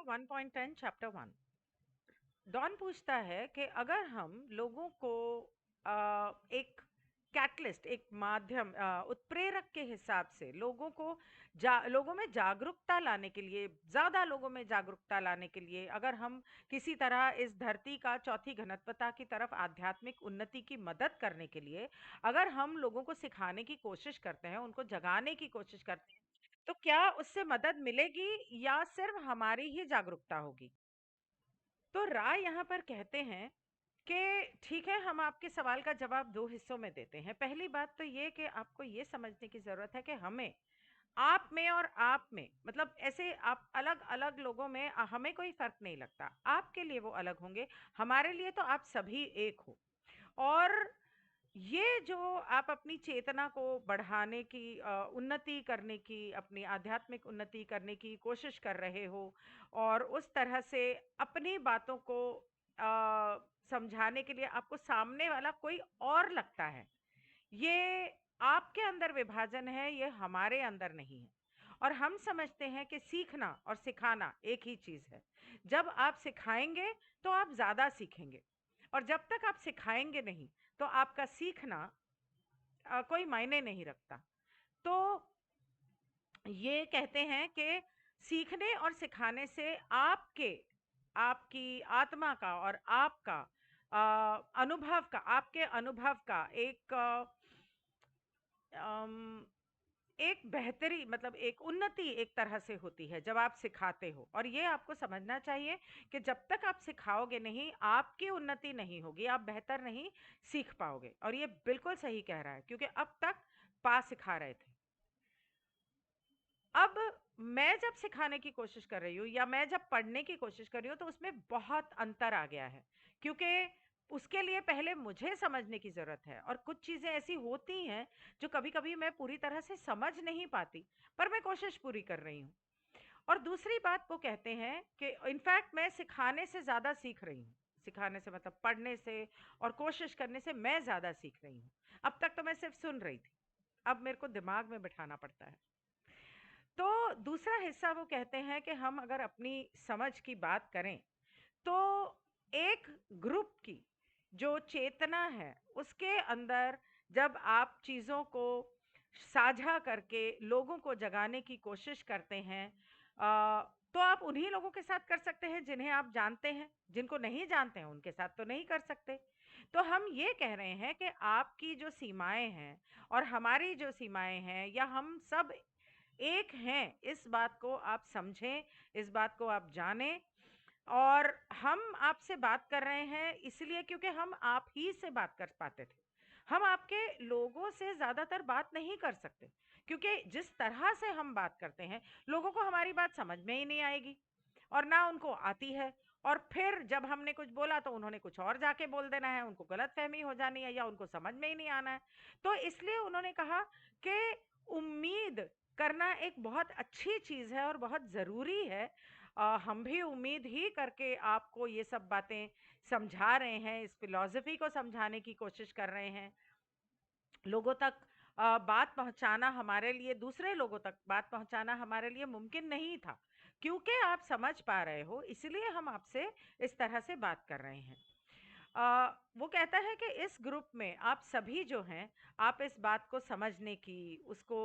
1.10 chapter 1। Don पूछता है कि अगर हम लोगों को एक कैटलिस्ट, एक माध्यम, उत्प्रेरक के हिसाब से लोगों को लोगों में जागरूकता लाने के लिए, ज़्यादा लोगों में जागरूकता लाने के लिए, अगर हम किसी तरह इस धरती का चौथी घनत्वता की तरफ आध्यात्मिक उन्नति की मदद करने के लिए अगर हम लोगों को सिखाने की कोशिश करते हैं, उनको जगाने की कोशिश करते हैं, तो क्या उससे मदद मिलेगी या सिर्फ हमारी ही जागरूकता होगी? तो राय यहाँ पर कहते हैं कि ठीक है, हम आपके सवाल का जवाब दो हिस्सों में देते हैं। पहली बात तो ये कि आपको ये समझने की ज़रूरत है कि हमें आप में और आप में, मतलब ऐसे आप अलग अलग लोगों में हमें कोई फर्क नहीं लगता। आपके लिए वो अलग होंगे, हमारे लिए तो आप सभी एक हो। और ये जो आप अपनी चेतना को बढ़ाने की, उन्नति करने की, अपनी आध्यात्मिक उन्नति करने की कोशिश कर रहे हो और उस तरह से अपनी बातों को समझाने के लिए आपको सामने वाला कोई और लगता है, ये आपके अंदर विभाजन है, ये हमारे अंदर नहीं है। और हम समझते हैं कि सीखना और सिखाना एक ही चीज है। जब आप सिखाएंगे तो आप ज्यादा सीखेंगे, और जब तक आप सिखाएंगे नहीं तो आपका सीखना कोई मायने नहीं रखता। तो ये कहते हैं कि सीखने और सिखाने से आपकी आत्मा का और आपका अनुभव का, आपके अनुभव का अम, एक बेहतरी, मतलब एक उन्नति एक तरह से होती है जब आप सिखाते हो। और ये आपको समझना चाहिए कि जब तक आप सिखाओगे नहीं, आपकी उन्नति नहीं होगी, आप बेहतर नहीं सीख पाओगे। और ये बिल्कुल सही कह रहा है, क्योंकि अब तक पा सिखा रहे थे। अब मैं जब सिखाने की कोशिश कर रही हूँ या मैं जब पढ़ने की कोशिश कर रही हूँ, तो उसमें बहुत अंतर आ गया है, क्योंकि उसके लिए पहले मुझे समझने की जरूरत है। और कुछ चीजें ऐसी होती हैं जो कभी कभी मैं पूरी तरह से समझ नहीं पाती, पर मैं कोशिश पूरी कर रही हूँ। और दूसरी बात, वो कहते हैं कि इनफैक्ट मैं सिखाने से ज्यादा सीख रही हूँ। सिखाने से मतलब पढ़ने से और कोशिश करने से मैं ज्यादा सीख रही हूँ। अब तक तो मैं सिर्फ सुन रही थी, अब मेरे को दिमाग में बिठाना पड़ता है। तो दूसरा हिस्सा, वो कहते हैं कि हम अगर अपनी समझ की बात करें, तो एक ग्रुप की जो चेतना है, उसके अंदर जब आप चीज़ों को साझा करके लोगों को जगाने की कोशिश करते हैं, तो आप उन्हीं लोगों के साथ कर सकते हैं जिन्हें आप जानते हैं। जिनको नहीं जानते हैं उनके साथ तो नहीं कर सकते। तो हम ये कह रहे हैं कि आपकी जो सीमाएं हैं और हमारी जो सीमाएं हैं, या हम सब एक हैं, इस बात को आप समझें, इस बात को आप जानें। और हम आपसे बात कर रहे हैं इसलिए क्योंकि हम आप ही से बात कर पाते थे। हम आपके लोगों से ज्यादातर बात नहीं कर सकते, क्योंकि जिस तरह से हम बात करते हैं, लोगों को हमारी बात समझ में ही नहीं आएगी, और ना उनको आती है। और फिर जब हमने कुछ बोला तो उन्होंने कुछ और जाके बोल देना है, उनको गलतफहमी हो जानी है या उनको समझ में ही नहीं आना है। तो इसलिए उन्होंने कहा कि उम्मीद करना एक बहुत अच्छी चीज है और बहुत जरूरी है। हम भी उम्मीद ही करके आपको ये सब बातें समझा रहे हैं, इस फिलॉसफी को समझाने की कोशिश कर रहे हैं। लोगों तक बात पहुंचाना हमारे लिए, दूसरे लोगों तक बात पहुंचाना हमारे लिए मुमकिन नहीं था, क्योंकि आप समझ पा रहे हो, इसलिए हम आपसे इस तरह से बात कर रहे हैं। वो कहता है कि इस ग्रुप में आप सभी जो हैं, आप इस बात को समझने की, उसको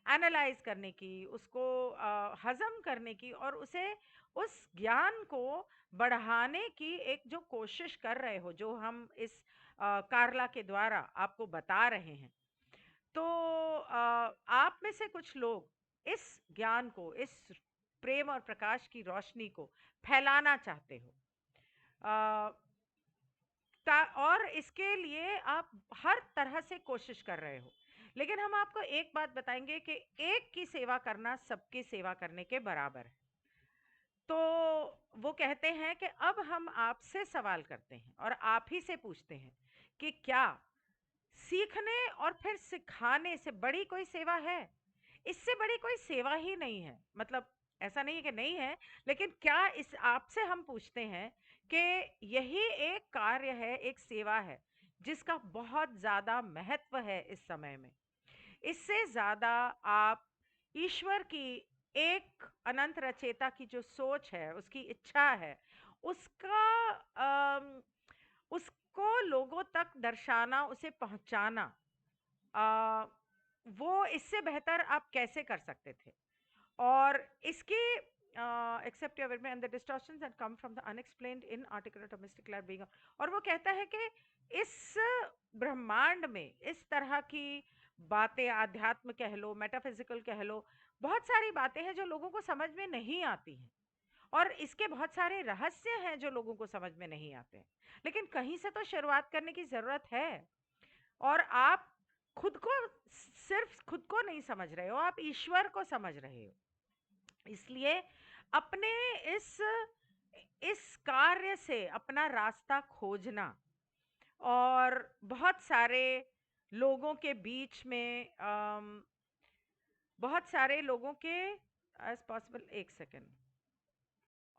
एनालाइज करने की, उसको हजम करने की, और उसे, उस ज्ञान को बढ़ाने की एक जो कोशिश कर रहे हो, जो हम इस कारला के द्वारा आपको बता रहे हैं। तो आप में से कुछ लोग इस ज्ञान को, इस प्रेम और प्रकाश की रोशनी को फैलाना चाहते हो। और इसके लिए आप हर तरह से कोशिश कर रहे हो। लेकिन हम आपको एक बात बताएंगे कि एक की सेवा करना सबकी सेवा करने के बराबर है। तो वो कहते हैं कि अब हम आपसे सवाल करते हैं और आप ही से पूछते हैं कि क्या सीखने और फिर सिखाने से बड़ी कोई सेवा है? इससे बड़ी कोई सेवा ही नहीं है। मतलब ऐसा नहीं है कि नहीं है, लेकिन क्या, इस आपसे हम पूछते हैं कि यही एक कार्य है, एक सेवा है, जिसका बहुत ज्यादा महत्व है इस समय में। इससे ज्यादा आप ईश्वर की एक अनंत रचेता की जो सोच है, उसकी इच्छा है, उसका उसको लोगों तक दर्शाना, उसे पहुंचाना, अ, वो इससे बेहतर आप कैसे कर सकते थे? और इसके except your will and the distortions that come from the unexplained in article domestic life being, और वो कहता है कि इस ब्रह्मांड में इस तरह की बातें, आध्यात्म कह लो, मेटाफिजिकल कह लो, बहुत सारी बातें हैं जो लोगों को समझ में नहीं आती हैं, और इसके बहुत सारे रहस्य हैं जो लोगों को समझ में नहीं आते हैं। लेकिन कहीं से तो शुरुआत करने की जरूरत है, और आप खुद को, सिर्फ खुद को नहीं समझ रहे हो, आप ईश्वर को समझ रहे हो। इसलिए अपने इस इस कार्य से अपना रास्ता खोजना, और बहुत सारे लोगों के बीच में, बहुत सारे लोगों के एज पॉसिबल, एक सेकेंड,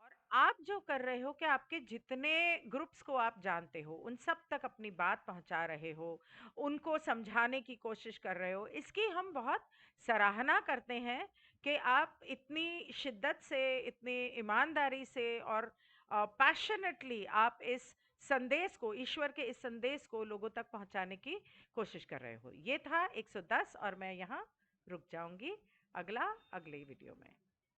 और आप जो कर रहे हो कि आपके जितने ग्रुप्स को आप जानते हो उन सब तक अपनी बात पहुंचा रहे हो, उनको समझाने की कोशिश कर रहे हो, इसकी हम बहुत सराहना करते हैं कि आप इतनी शिद्दत से, इतनी ईमानदारी से और पैशनेटली आप इस संदेश को, ईश्वर के इस संदेश को लोगों तक पहुंचाने की कोशिश कर रहे हो। ये था 110, और मैं यहाँ रुक जाऊंगी। अगला अगले वीडियो में।